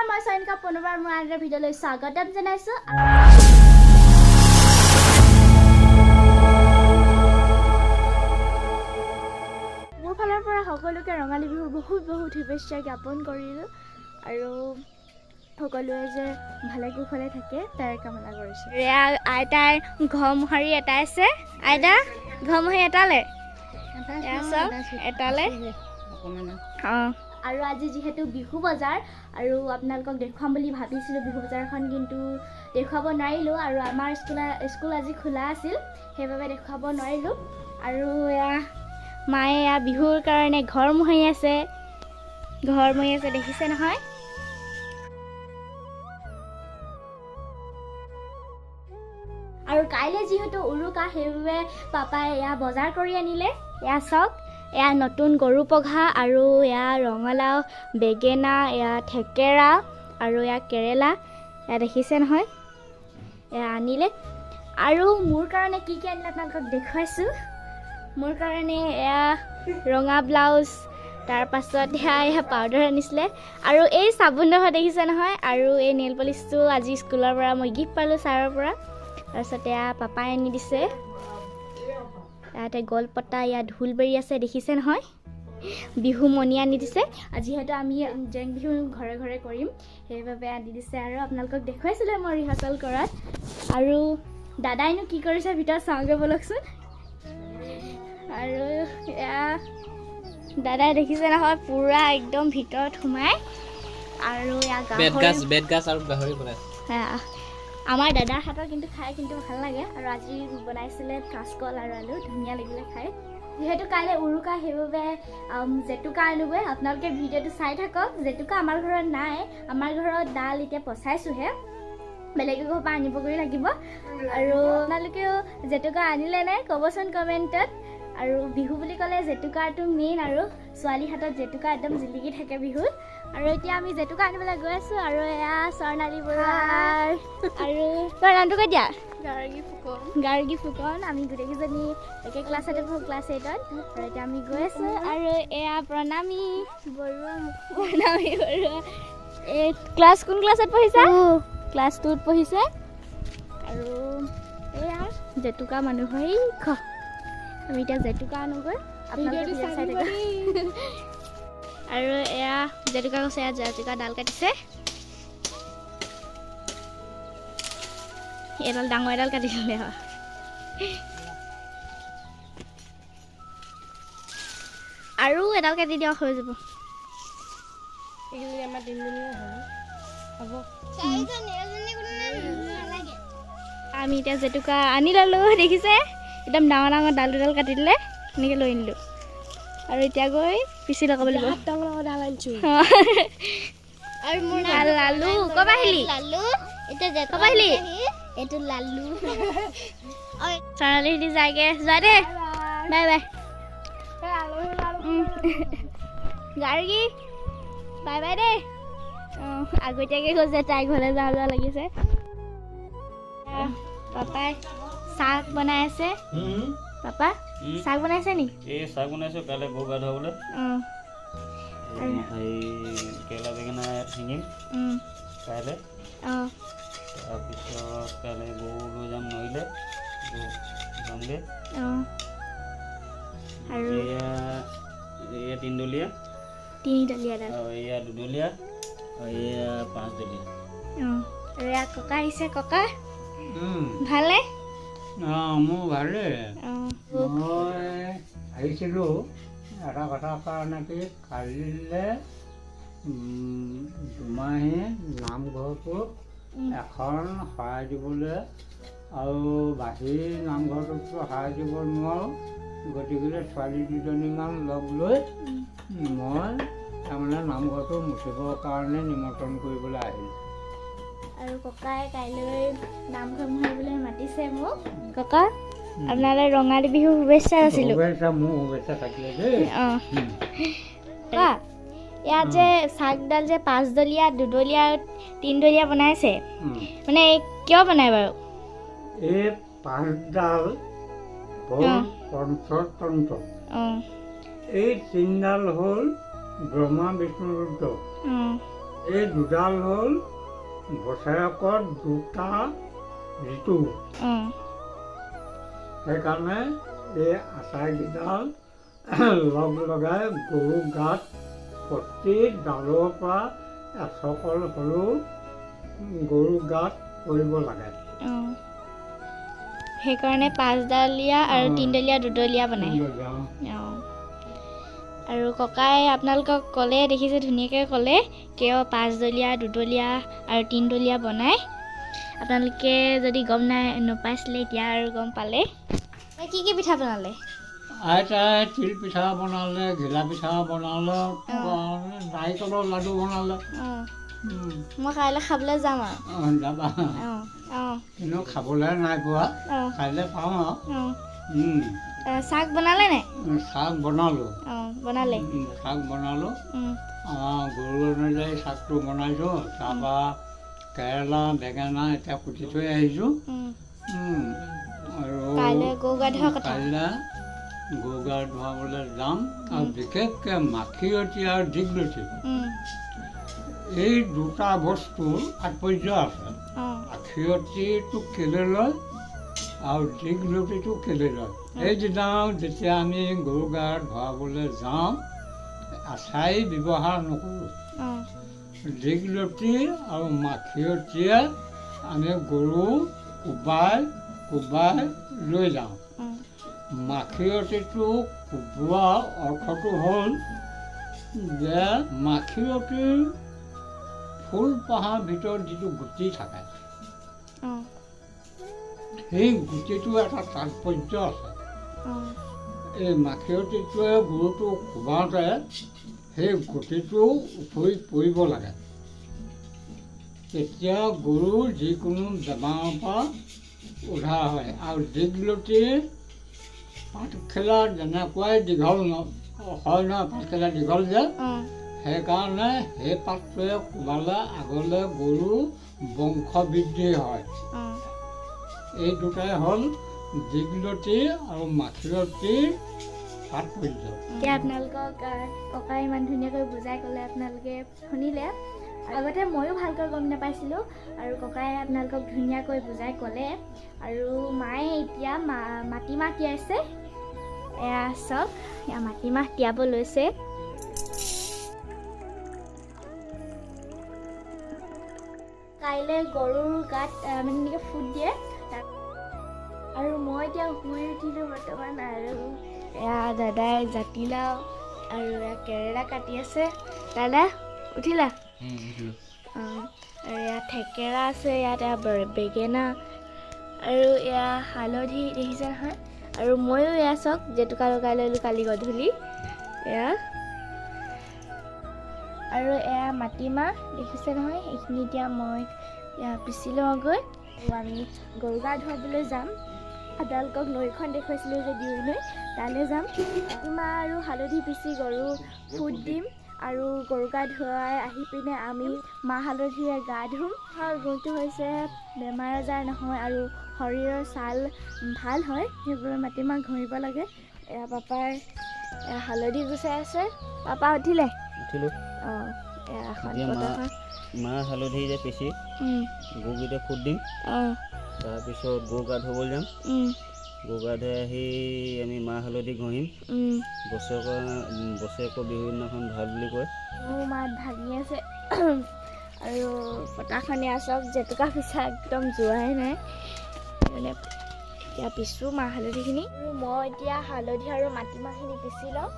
মই চাইনিকা পুনৰবাৰ মই আন এটা ভিডিঅ'লৈ স্বাগতম জনাইছো। মোৰ ফালৰ পৰা সকলোকে ৰঙালী বিহুৰ বহুত বহুত শুভেচ্ছা জ্ঞাপন কৰিলোঁ আৰু সকলোৱে যে ভালে কুশলে থাকে তাৰ কামনা কৰিছোঁ। আইতাৰ ঘৰ মোহাৰি এটা আছে, আইতা ঘৰ মোহাৰি এটালে এটালে আৰু আজি যিহেতু বিহু বজাৰ আৰু আপোনালোকক দেখুৱাম বুলি ভাবিছিলোঁ বিহু বজাৰখন, কিন্তু দেখুৱাব নোৱাৰিলোঁ আৰু আমাৰ স্কুল আজি খোলা আছিল সেইবাবে দেখুৱাব নোৱাৰিলোঁ। আৰু এয়া মায়ে এয়া বিহুৰ কাৰণে ঘৰ মোহাৰি আছে, দেখিছে নহয়। আৰু কাইলৈ যিহেতু উৰুকা সেইবাবে পাপাই এয়া বজাৰ কৰি আনিলে। এয়া চাওক, এয়া নতুন গৰু পঘা আৰু এয়া ৰঙালাও, বেঙেনা, এয়া থেকেৰা আৰু এয়া কেৰেলা, এয়া দেখিছে নহয়, এয়া আনিলে। আৰু মোৰ কাৰণে কি আনিলে আপোনালোকক দেখুৱাইছোঁ। মোৰ কাৰণে এয়া ৰঙা ব্লাউজ, তাৰপাছত এয়া পাউডাৰ আনিছিলে আৰু এই চাবোনডোখৰ দেখিছে নহয়, আৰু এই নেইল পলিচটো আজি স্কুলৰ পৰা মই গিফ্ট পালোঁ ছাৰৰ পৰা। তাৰপিছত এয়া পাপাই আনি দিছে, ইয়াতে গলপতা, ইয়াত ঢোলবেৰি আছে দেখিছে নহয়, বিহু মণি আনি দিছে। যিহেতু আমি জেং বিহু ঘৰে ঘৰে কৰিম সেইবাবে আনি দিছে আৰু আপোনালোকক দেখুৱাইছিলোঁ মই ৰিহাৰ্চেল কৰাত। আৰু দাদাইনো কি কৰিছে ভিতৰত চাওঁগৈ বলকচোন। আৰু এয়া দাদাই দেখিছে নহয় পুৰা একদম ভিতৰত সোমাই, আৰু এয়া আমাৰ দাদাৰ হাতৰ কিন্তু খাই কিন্তু ভাল লাগে। আৰু আজি বনাইছিলে কাঁচকল আৰু আলু, ধুনীয়া লাগিলে খাই। যিহেতু কাইলৈ উৰুকা সেইবাবে জেতুকা আনোগৈ, আপোনালোকে ভিডিঅ'টো চাই থাকক। জেতুকা আমাৰ ঘৰত নাই, আমাৰ ঘৰত ডাল এতিয়া পচাইছোঁহে, বেলেগ ঘৰৰ পৰা আনিবগৈ লাগিব। আৰু আপোনালোকেও জেতুকা আনিলে নাই ক'বচোন কমেণ্টত। আৰু বিহু বুলি ক'লে জেতুকাটো মেইন, আৰু ছোৱালীৰ হাতত জেতুকা একদম জিলিকি থাকে বিহুত। আৰু এতিয়া আমি জেতুকা আনিবলৈ গৈ আছোঁ। আৰু এয়া স্বৰ্ণালী বৰুৱা আৰু তোৰ নামটো কৈ দিয়া, গাৰ্গী ফুকন। আমি গোটেইকেইজনী একে ক্লাছতে পঢ়োঁ, ক্লাছ 8ত। আৰু এতিয়া আমি গৈ আছোঁ। আৰু এয়া প্ৰণামী বৰুৱা এই ক্লাছ কোন ক্লাছত পঢ়িছা? ক্লাছ 2ত পঢ়িছে। আৰু এয়া জেতুকা মানুহ হৈ আমি এতিয়া জেতুকা আনোগৈ, আপোনালোকে চাই থাকক। আৰু এয়া জেতুকা কৈছে, এয়া জেতুকা ডাল কাটিছে, এডাল ডাঙৰ এডাল কাটি দিলে হয়। আৰু এডাল কাটি দিয়ক হৈ যাব। আমি এতিয়া জেতুকা আনি ল'লোঁ, দেখিছে একদম ডাঙৰ ডাঙৰ ডাল দুডাল কাটি দিলে, এনেকৈ লৈ আনিলোঁ। আৰু এতিয়া গৈ পিচি লগাব লাগিব। আৰু মোৰ লালু ক'ব আহিলি, ক'ব আহিলি এইটো লালু। স্বৰ্ণালী সিহঁতি যায়গৈ, যোৱা দেই, bye bye. Gargi bye bye দেই। আগতীয়াকৈ গৈছে, তাই ঘৰলৈ যাওঁ যাওঁ লাগিছে। পাপাই চাহ বনাই আছে। পাপা চাহ বনাইছে নি? এই চাহ বনাইছোঁ কাইলৈ গৰু গা ধুৱাবলৈ। কেৰেলা বেঙেনা ছিঙিম কাইলৈ। তাৰপিছত কাইলৈ গৰু লৈ যাম নৈলৈ, যামগৈ। আৰু এয়া তিনিডলীয়া, আৰু এয়া দুডলীয়া, আৰু এয়া 5ডলীয়া। আৰু এয়া ককা আহিছে। ককা ভালে? মোৰ ভালে। মই আহিছিলোঁ এটা কথা কাৰণে, কি কালিলৈ দুমাহী নামঘৰটো এখন সৰাই দিবলৈ, আৰু বাহিৰ নামঘৰটোতো সৰাই দিব নোৱাৰোঁ, গতিকে ছোৱালী দুজনীমান লগ লৈ মই তাৰমানে নামঘৰটো মুচিবৰ কাৰণে নিমন্ত্ৰণ কৰিবলৈ আহিলোঁ। আৰু ককাই কাইলৈ নামঘৰ মোহাৰিবলৈ মাতিছে মোক। ককা আপোনালৈ ৰঙালী বিহু শুভেচ্ছা আছিলোঁ। মোৰ শুভেচ্ছা থাকিলে দেই। ককা ইয়াত যে চাকডাল যে 5ডলীয়া, 2ডলীয়া, 3ডলীয়া বনাইছে, মানে কিয় বনাই বাৰু? এই 5ডাল হ'ল পঞ্চতন্ত্ৰ, এই 3ডাল হ'ল ব্ৰহ্মা বিষ্ণু ৰুদ্ৰ, এই দুডাল হ'ল বছৰেকত দুটা ঋতু। সেইকাৰণে এই আচাৰকেইডাল লগ লগাই গৰু গাত প্ৰতি ডালৰ পৰা এচকল হ'লেও গৰু গাত পৰিব লাগে। সেইকাৰণে 5ডালীয়া আৰু 3ডালীয়া 2ডলীয়া বনায়। আৰু ককাই আপোনালোকক ক'লে, দেখিছে ধুনীয়াকৈ ক'লে কিয় 5ডলীয়া 2ডলীয়া আৰু 3ডলীয়া বনায়। আপোনালোকে যদি গম নাপাইছিলে এতিয়া আৰু গম পালে। কি কি পিঠা বনালে? আইতাই তিল পিঠা বনালে, ঘিলা পিঠা বনালে, নাৰিকলৰ লাডু বনালে। মই কাইলৈ খাবলৈ যাম আৰু। যাবা, কিন্তু খাবলৈ নাই পোৱা, কাইলৈ পাওঁ আৰু। শাক বনালে নাই? শাক বনালোঁ। বনালে? শাক বনালোঁ। গৰু অনুযায়ী শাকটো বনাইছোঁ। তাৰপৰা কেৰেলা, বেঙেনা এতিয়া কুটি থৈ আহিছোঁ। আৰু কাইলৈ গৰু গা ধোৱা কথা। কাইলৈ গৰু গা ধুৱাবলৈ যাম। আৰু বিশেষকৈ মাখিয়তী আৰু দীঘলতি, এই দুটা বস্তুৰ তাৎপৰ্য আছে। মাখিয়তীটো কেলৈ লয় আৰু দীঘলতিটো কেলৈ লয়? সেইদিনা যেতিয়া আমি গৰু গা ধুৱাবলৈ যাওঁ, আচাৰি ব্যৱহাৰ নকৰোঁ। দীঘলতি আৰু মাখিয়তীয়ে আমি গৰু কোবাই লৈ যাওঁ। মাখিয়তীটো কোবোৱা অৰ্থটো হ'ল যে মাখিয়তীৰ ফুল পহাৰ ভিতৰত যিটো গুটি থাকে, সেই গুটিটো এটা তাৎপৰ্য আছে। এই মাখিয়তীটোৱে গৰুটো কোবাওঁতে সেই গুটিটো উফৰি পৰিব লাগে। তেতিয়া গৰুৰ যিকোনো বেমাৰৰ পৰা উদ্ধাৰ হয়। আৰু দীঘলতিৰ পাতখিলা যেনেকুৱাই দীঘল হয় নহয়, পাতখিলা দীঘল যে, সেইকাৰণে সেই পাতটোৱে কোবালে আগলৈ গৰু বংশ বৃদ্ধি হয়। এই দুটাই হ'ল দীঘলতি আৰু মাখিয়তীৰ তাৎপৰ্য। এতিয়া আপোনালোকক ককাই ইমান ধুনীয়াকৈ বুজাই ক'লে, আপোনালোকে শুনিলে। আগতে ময়ো ভালকৈ গম নাপাইছিলোঁ, আৰু ককাই আপোনালোকক ধুনীয়াকৈ বুজাই ক'লে। আৰু মায়ে এতিয়া মাটিমাহ তিয়াইছে। এয়া চাওক, এয়া মাটিমাহ তিয়াব লৈছে। কাইলৈ গৰুৰ গাত মানে এনেকৈ ফুট দিয়ে। আৰু মই এতিয়া শুই উঠিলোঁ বৰ্তমান। আৰু এয়া দাদাই জাতিলাও আৰু এয়া কেৰেলা কাটি আছে। দাদা উঠিলা? আৰু এয়া থেকেৰা আছে, ইয়াত বেঙেনা আৰু এয়া হালধি, দেখিছে নহয়। আৰু ময়ো এয়া চাওক জেতুকা লগাই ল'লোঁ কালি গধূলি। এয়া আৰু এয়া মাটিমাহ, দেখিছে নহয়। এইখিনি এতিয়া মই পিচি লওঁগৈ। আৰু আমি গৰু গা ধুৱাবলৈ যাম। আপোনালোকক নৈখন দেখুৱাইছিলোঁ যে দিউ নৈ, তালৈ যাম। মাটিমাহ আৰু হালধি পিচি গৰু ফুট দিম। আৰু গৰু গা ধুৱাই আহি পিনে আমি মাহ হালধিৰে গা ধুম। গুণটো হৈছে বেমাৰ আজাৰ নহয় আৰু শৰীৰৰ ছাল ভাল হয়। সেইবাবে মাটিমাহ ঘঁহিব লাগে। এয়া পাপাই হালধি গুচাই আছে। পাপা উঠিলে? উঠিলোঁ। মাহ হালধিৰে পিচি গৰুকেইটা ফুট দিম। তাৰপিছত গৰু গা ধুবলৈ যাম। গৰু গা ধুই আহি আমি মাহ হালধি ঘঁহিম। বছৰেকৰ বিহু দিনাখন ভাল বুলি কয়। মোৰ মাত ভাঙি আছে। আৰু পতাখনে চাওক জেতুকা পিছা একদম যোৱাই নাই। মানে এতিয়া পিছোঁ মাহ হালধিখিনি। আৰু মই এতিয়া হালধি আৰু মাটিমাহখিনি পিচি লওঁ।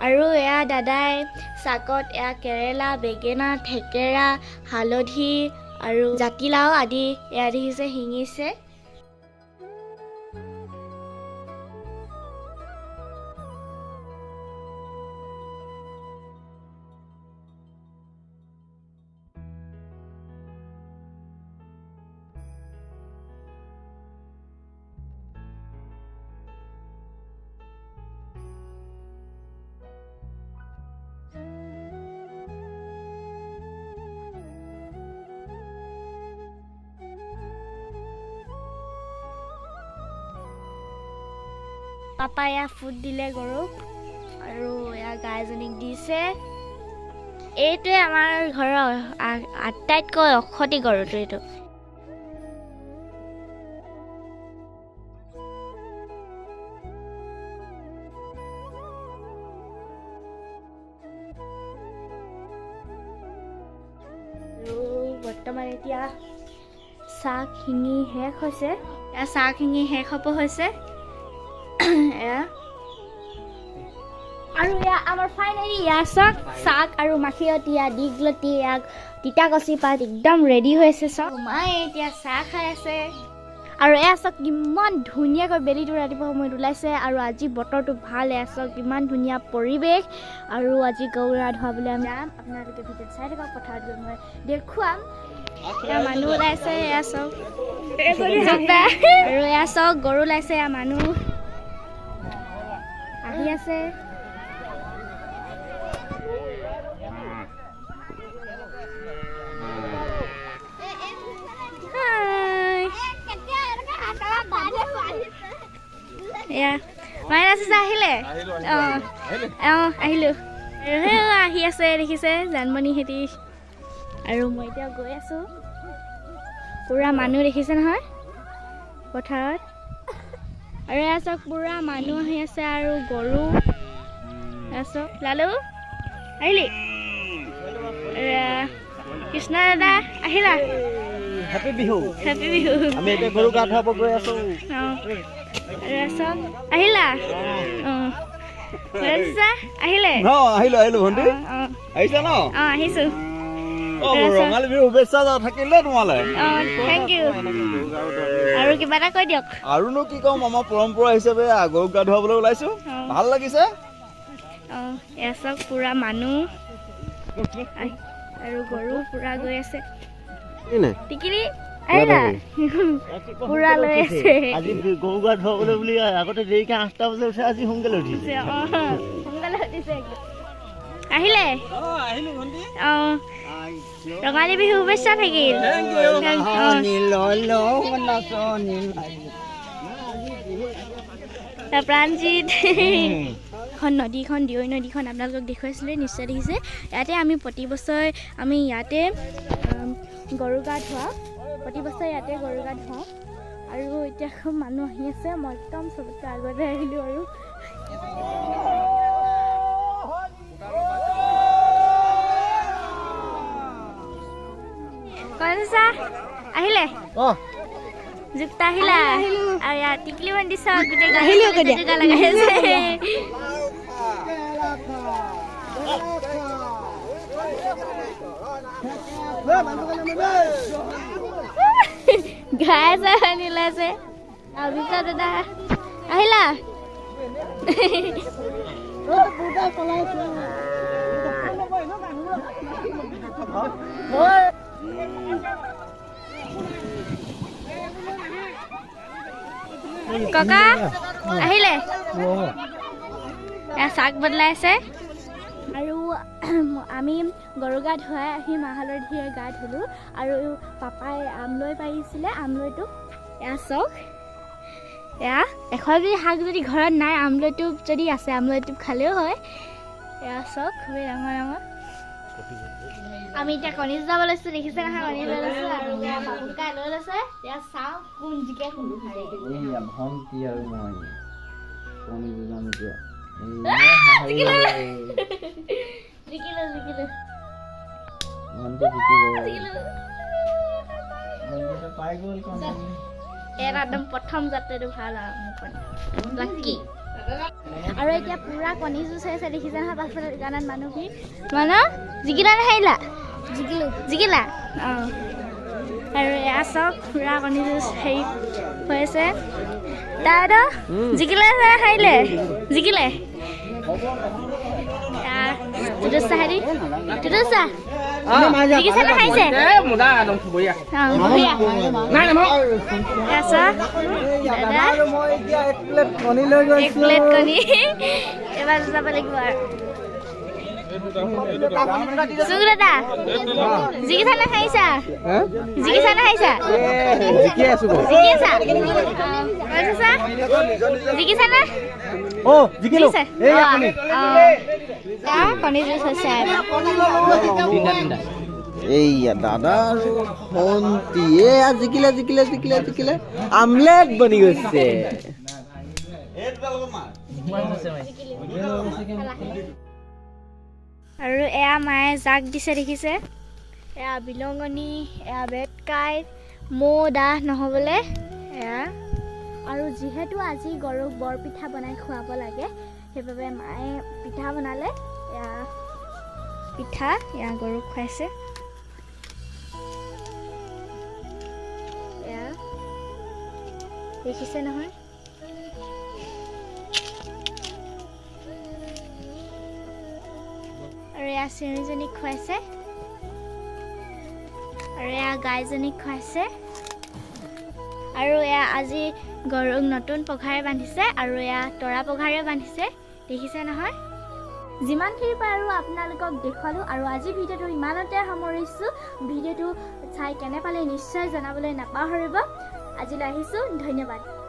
আৰু এয়া দাদাই চাকত এয়া কেৰেলা, বেঙেনা, থেকেৰা, হালধি আৰু জাতিলাও আদি এয়া দেখিছে শিঙিছে। পাপাই এয়া ফুড দিলে গৰুক আৰু এয়া গাইজনীক দিছে এইটোৱে আমাৰ ঘৰৰ আটাইতকৈ অসতি গৰুটো এইটো বৰ্তমান এতিয়া চাহ খিঙি শেষ হৈছে চাহ খিঙি শেষ হ'ব হৈছে আৰু এয়া আমাৰ ফাইনেলি ইয়াৰ চাক আৰু মাখিয়তী দীঘলতি তিতা কচি পাত একদম ৰেডি হৈছে চাওক মায়ে এতিয়া চাহ খাই আছে আৰু এয়া চাওক কিমান ধুনীয়াকৈ বেলিটো ৰাতিপুৱা সময়ত ওলাইছে আৰু আজি বতৰটো ভাল এয়া চাওক কিমান ধুনীয়া পৰিৱেশ আৰু আজি গৰু গা ধুৱাবলৈ আমি যাম আপোনালোকে ভিডিঅ'ত চাই থাকক পথাৰত গৈ মই দেখুৱাম মানুহ ওলাইছে এয়া চাওক আৰু এয়া চাওক গৰু ওলাইছে এয়া মানুহ আহি আছে আহিলে আহিলো আহি আছে দেখিছে জানমণি খেতি আৰু মই এতিয়া গৈ আছো পুৰা মানুহ দেখিছে নহয় পথাৰত আৰু এয়া চাওক পুৰা মানুহ আহি আছে আৰু গৰু চাওক লালু আহিলি কৃষ্ণ দাদা আহিলা হেপী বিহু হেপী বিহু আমি এতিয়া গৰু গা ধুৱাব গৈ আছো আহিলা আহিলে আহিলো ভণ্টি আহিছা ন আহিছো ৰঙালী বিহু শুভেচ্ছা থাকিলে তোমালে থেংক ইউ আৰু কিবা এটা কৈ দিয়ক আৰুনো কি কম আমাৰ পৰম্পৰা হিচাপে গৰুক গা ধুৱাবলৈ ওলাইছো ভাল লাগিছে এয়া চাওক পুৰা মানুহ আৰু গৰু পুৰা গৈ আছে টিকিৰি আহিলা পুৰা লৈ আছে আজি গৰু গা ধুৱাবলৈ বুলি আগতে দেৰিকে 8টা বজাত উঠে আজি সোনকালে উঠিছে সোনকালে উঠিছে আহিলে ৰঙালী বিহু শুভেচ্ছা থাকিল প্ৰাণজিৎ এখন নদীখন দিয়ৈ নদীখন আপোনালোকক দেখুৱাইছিলে নিশ্চয় দেখিছে ইয়াতে আমি প্ৰতি বছৰ আমি ইয়াতে গৰু গা ধুৱাওঁ প্ৰতি বছৰ ইয়াতে গৰু গা ধুৱাওঁ আৰু এতিয়া খুব মানুহ আহি আছে মই একদম চবতকৈ আগতে আহিলোঁ আৰু আহিলে যুক্তা আহিলা আৰু ইয়াত টিকলি বান্ধি চাওঁ গোটেই জেগা লগাই আছে গাই আছে পানী ওলাইছে অভিকা দাদা আহিলা ককা আহিলে চাক বদলাইছে আৰু আমি গৰু গা ধুৱাই আহি মাহ হালধিৰে গা ধুলোঁ আৰু পাপাই আমলৈ পাৰিছিলে আমলৈটো এয়া চাওক এয়া এশবিধ শাক যদি ঘৰত নাই আমলৈটো যদি আছে আমলৈটো খালেও হয় এয়া চাওক খুবেই ডাঙৰ ডাঙৰ আমি এতিয়া কণী যাব লৈছোঁ দেখিছে নহয় কণী লৈ লৈছোঁ আৰু বাবুকাই লৈ লৈছে এয়া চাওঁ কোন জিকে কোন হাৰে ভণ্টি আৰু মই কণী যুঁজাম এতিয়া জিকিলো পাই গ'ল এটা একদম প্ৰথম যাত্ৰাটো ভাল আৰু লাকি আৰু এতিয়া পুৰা কণী যুঁজ হৈছে দেখিছে নহয় পাছফালে গানত মানুহখিনি মানুহ জিকিলা নে হাৰিলা জিকিলা অঁ আৰু এয়া চাওক পুৰা কণী যুঁজ হেৰি হৈ আছে দাদা জিকিলে হাৰিলে জিকিলে তুদুচা হেৰি তুদুচা জিকিছে নে হাৰিছে এক প্লেট কণী এবাৰ যাব লাগিব আৰু সুগ্ৰতা জিকিছা না খাইছা জিকিছা না খাইছা জিকি আছো জিকিছা জিকিছা না ও জিকিলো এই আপুনি কণী জুচ আছে এইয়া দাদা ভণ্টি এয়া জিকিলে জিকিলে জিকিলে জিকিলে আমলেট বনি গৈছে আৰু এয়া মায়ে জাক দিছে দেখিছে এয়া বিলঙনি এয়া বেতকাই মৌ দাহ নহ'বলৈ এয়া আৰু যিহেতু আজি গৰুক বৰপিঠা বনাই খুৱাব লাগে সেইবাবে মায়ে পিঠা বনালে এয়া পিঠা এয়া গৰুক খুৱাইছে এয়া দেখিছে নহয় আৰু এয়া চিৰিজনীক খুৱাইছে আৰু এয়া গাইজনীক খুৱাইছে আৰু এয়া আজি গৰুক নতুন পঘাৰে বান্ধিছে আৰু এয়া তৰা পঘাৰে বান্ধিছে দেখিছে নহয় যিমানখিনি পাৰোঁ আপোনালোকক দেখুৱালোঁ আৰু আজি ভিডিঅ'টো ইমানতে সামৰিছোঁ ভিডিঅ'টো চাই কেনে পালে নিশ্চয় জনাবলৈ নাপাহৰিব আজিলৈ আহিছোঁ ধন্যবাদ